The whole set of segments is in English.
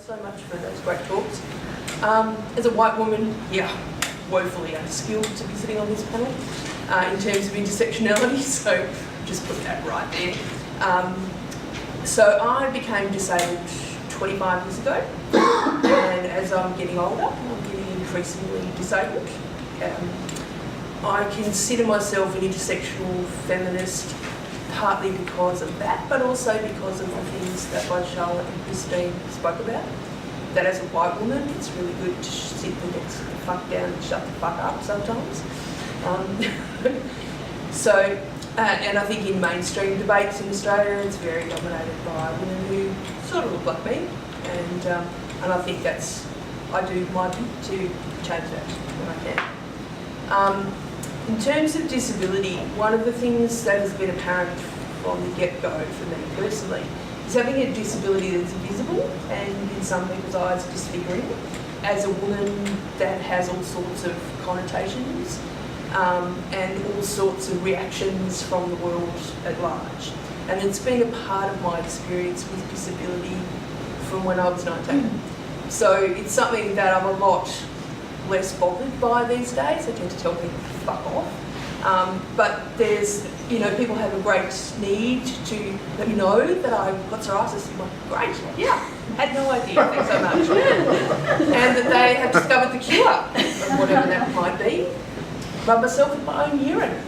so much for those great talks. As a white woman, yeah, woefully unskilled to be sitting on this panel in terms of intersectionality, so just put that right there. So I became disabled 25 years ago, and as I'm getting older, I'm getting increasingly disabled. I consider myself an intersectional feminist, partly because of that, but also because of the things that both Charlotte and Christine spoke about. That as a white woman, it's really good to sit the fuck down and shut the fuck up sometimes. And I think in mainstream debates in Australia, it's very dominated by women who sort of look like me, and I think I do my bit to change that when I can. In terms of disability, one of the things that has been apparent from the get-go for me personally is having a disability that's visible and in some people's eyes disfiguring. As a woman, that has all sorts of connotations and all sorts of reactions from the world at large. And it's been a part of my experience with disability from when I was 19. So it's something that I'm a lot less bothered by these days. I tend to tell people to fuck off. But there's, people have a great need to let me know that I've got psoriasis. I'm like, great, yeah, had no idea, thanks so much. And that they have discovered the cure of whatever that might be. Rub myself with my own urine.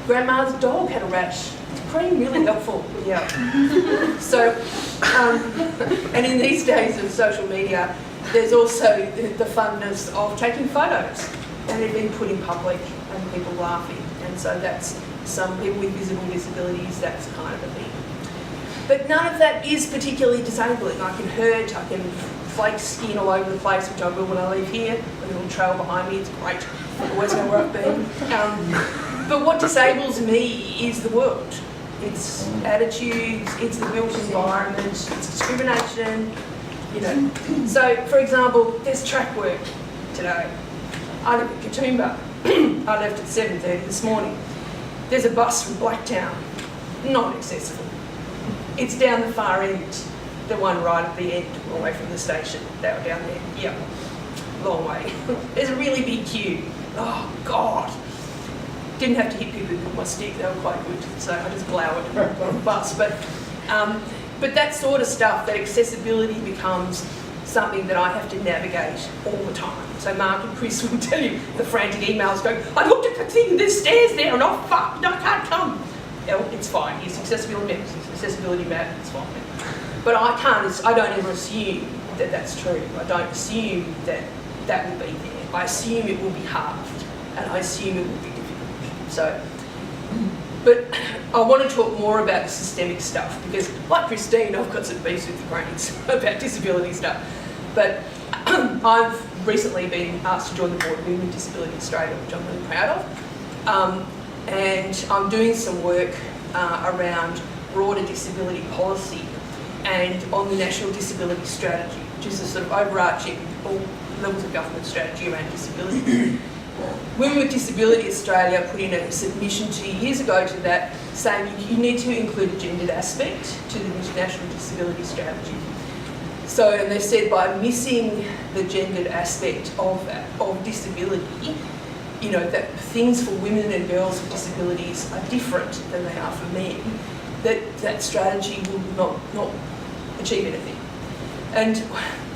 Grandma's dog had a rash. Cream really helpful, yeah. So, and in these days of social media, there's also the funness of taking photos and they've been put in public and people laughing. And so that's some people with visible disabilities, that's kind of a thing. But none of that is particularly disabling. I can hurt, I can flake skin all over the place, which I will when I leave here. A little trail behind me, it's great. I always know where I've been. But what disables me is the world. It's attitudes, it's the built environment, it's discrimination, So, for example, there's track work today. I live at Katoomba. I left at 7:30 this morning. There's a bus from Blacktown, not accessible. It's down the far end, the one right at the end, away from the station. They were down there, yeah, long way. There's a really big queue. Oh, God. Didn't have to hit people with my stick, they were quite good, so I just glowered on the bus. But that sort of stuff, that accessibility becomes something that I have to navigate all the time. So Mark and Chris will tell you the frantic emails going, I looked at the thing, there's stairs there, and oh fuck, no, I can't come. It's fine, it's accessibility matters, it's fine. But I don't ever assume that that's true. I don't assume that that will be there. I assume it will be halved, and I assume it will be difficult. So, but I want to talk more about the systemic stuff because, like Christine, I've got some beefs with the Greens about disability stuff. But I've recently been asked to join the board of Women with Disability Australia, which I'm really proud of. And I'm doing some work around broader disability policy and on the National Disability Strategy, which is a sort of overarching all levels of government strategy around disability. Women with Disability Australia put in a submission 2 years ago to that, saying you need to include a gendered aspect to the National Disability Strategy. So, and they said by missing the gendered aspect of that, of disability, that things for women and girls with disabilities are different than they are for men, that strategy will not achieve anything. And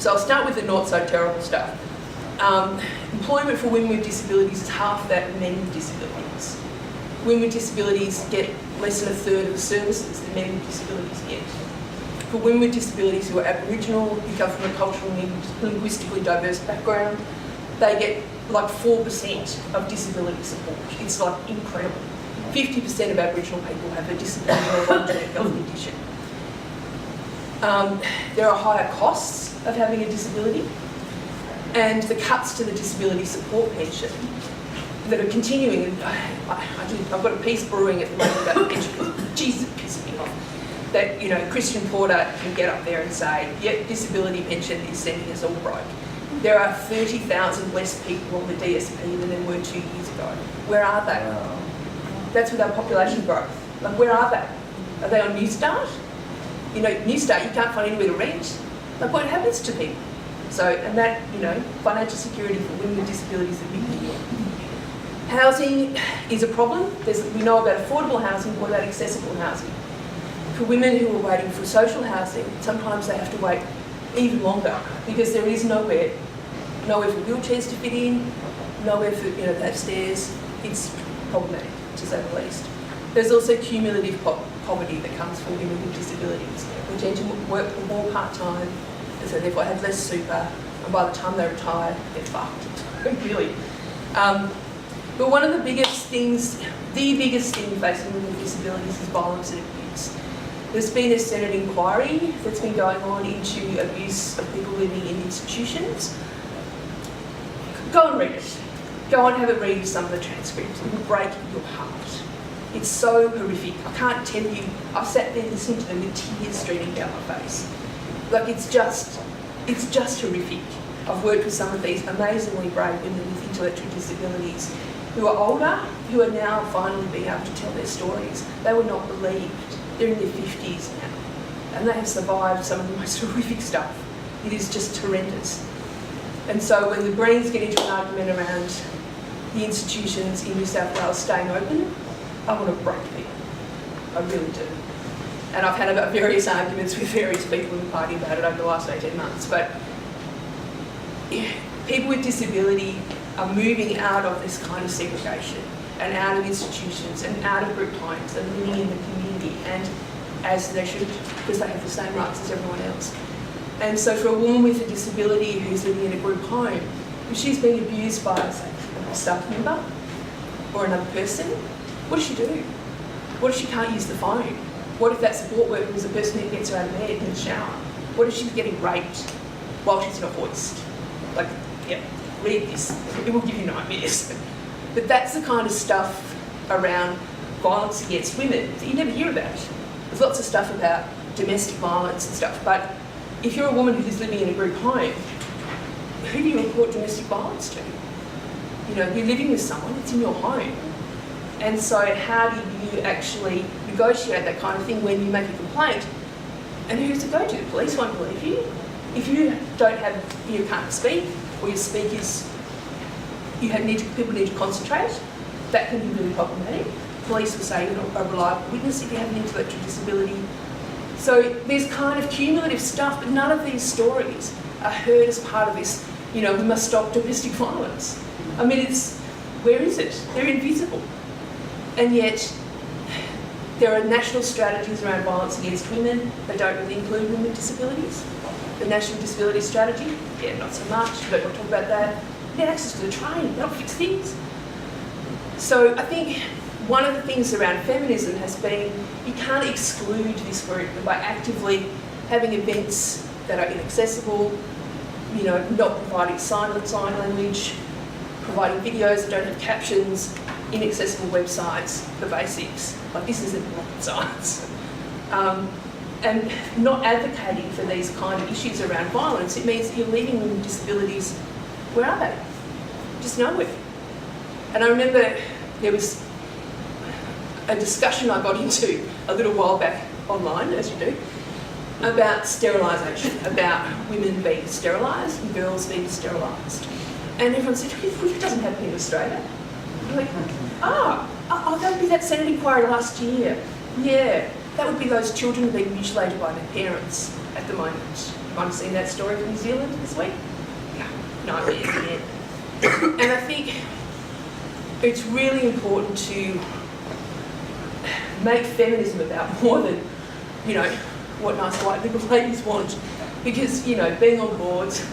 so I'll start with the not so terrible stuff. Employment for women with disabilities is half that of men with disabilities. Women with disabilities get less than a third of the services that men with disabilities get. For women with disabilities who are Aboriginal, who come from a culturally and linguistically diverse background, they get like 4% of disability support. It's like incredible. 50% of Aboriginal people have a disability or a long-term health condition. There are higher costs of having a disability, and the cuts to the disability support pension that are continuing. And I've got a piece brewing at the moment about the pension because, Jesus, it pisses me off. That, Christian Porter can get up there and say, yeah, disability pension is sending us all broke. There are 30,000 less people on the DSP than there were 2 years ago. Where are they? That's with our population growth. Like, where are they? Are they on New Start? New Start, you can't find anywhere to rent. Like what happens to people? So, and that, financial security for women with disabilities is a big deal. Housing is a problem. We know about affordable housing, what about accessible housing? For women who are waiting for social housing, sometimes they have to wait even longer because there is nowhere for wheelchairs to fit in, nowhere for, to have stairs. It's problematic, to say the least. There's also cumulative poverty that comes from women with disabilities. We tend to work more part-time, and so therefore have less super, and by the time they retire, they're fucked, really. But one of the biggest things facing women with disabilities is violence and abuse. There's been a Senate inquiry that's been going on into abuse of people living in institutions. Go and read it. Go and have a read of some of the transcripts. It will break your heart. It's so horrific. I can't tell you, I've sat there listening to them with tears streaming down my face. Like it's just horrific. I've worked with some of these amazingly brave women with intellectual disabilities who are older, who are now finally being able to tell their stories. They were not believed. They're in their 50s now, and they have survived some of the most horrific stuff. It is just horrendous. And so when the Greens get into an argument around the institutions in New South Wales staying open, I want to break people. I really do. And I've had about various arguments with various people in the party about it over the last 18 months. But people with disability are moving out of this kind of segregation and out of institutions and out of group homes and living in the community, and as they should, because they have the same rights as everyone else. And so for a woman with a disability who's living in a group home, if she's being abused by, say, a staff member or another person, what does she do? What if she can't use the phone? What if that support worker is the person who gets her out of bed in the shower? What if she's getting raped while she's in a hoist? Like, yeah, read this. It will give you nightmares. But that's the kind of stuff around violence against women that you never hear about. There's lots of stuff about domestic violence and stuff, but if you're a woman who's living in a group home, who do you report domestic violence to? You're living with someone, it's in your home. And so how do you actually negotiate that kind of thing when you make a complaint? And who does it go to? The police won't believe you. If you can't speak, or your speak is, people need to concentrate, that can be really problematic. Police will say you're not a reliable witness if you have an intellectual disability. So there's kind of cumulative stuff, but none of these stories are heard as part of this, we must stop domestic violence. I mean, where is it? They're invisible. And yet, there are national strategies around violence against women that don't really include women with disabilities. The National Disability Strategy, yeah, not so much, but we'll talk about that. Get access to the train, that'll fix things. So I think one of the things around feminism has been you can't exclude this group by actively having events that are inaccessible, not providing sign language, providing videos that don't have captions, inaccessible websites, the basics. Like this isn't rocket science. And not advocating for these kind of issues around violence, it means that you're leaving women with disabilities, where are they? Just nowhere. And I remember there was a discussion I got into a little while back online, as you do, about sterilisation, about women being sterilised and girls being sterilised. And everyone said, it doesn't happen in Australia. I'm like, that would be that Senate inquiry last year. Yeah, that would be those children being mutilated by their parents at the moment. I've seen that story from New Zealand this week. Nightmares again. And I think it's really important to make feminism about more than, what nice white liberal ladies want. Because, being on boards,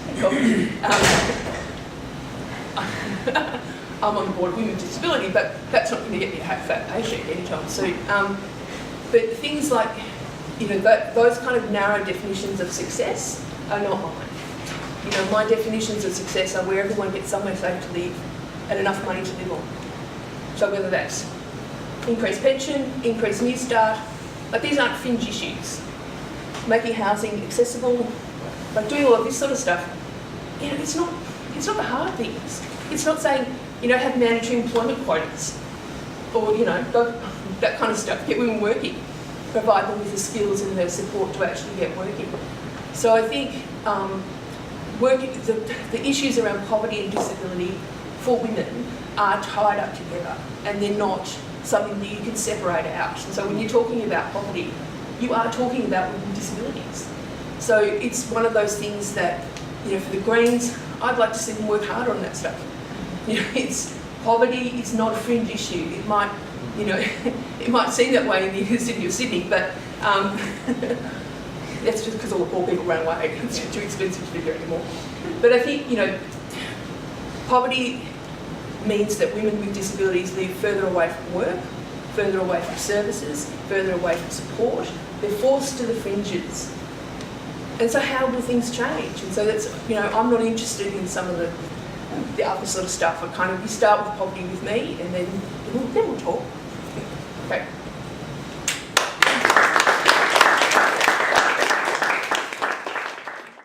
I'm on the board of Women with Disability, but that's not going to get me a fat paycheck anytime soon. But things like, those kind of narrow definitions of success are not mine. My definitions of success are where everyone gets somewhere safe to live and enough money to live on. So whether that's increased pension, increased New Start, these aren't fringe issues. Making housing accessible, doing all of this sort of stuff, it's not the hard things. It's not saying, have mandatory employment quotas or, that kind of stuff. Get women working, provide them with the skills and the support to actually get working. So I think the issues around poverty and disability for women are tied up together, and they're not something that you can separate out. And so when you're talking about poverty, you are talking about women with disabilities. So it's one of those things that, you know, for the Greens, I'd like to see them work harder on that stuff. You know, poverty is not a fringe issue. It might, you know, it might seem that way in the city of Sydney, but that's just because all the poor people ran away. It's too expensive to live there anymore. But I think, you know, poverty means that women with disabilities live further away from work, further away from services, further away from support. They're forced to the fringes. And so how will things change? And so that's, you know, I'm not interested in some of the other sort of stuff. You start with poverty with me, and then we'll talk. Okay.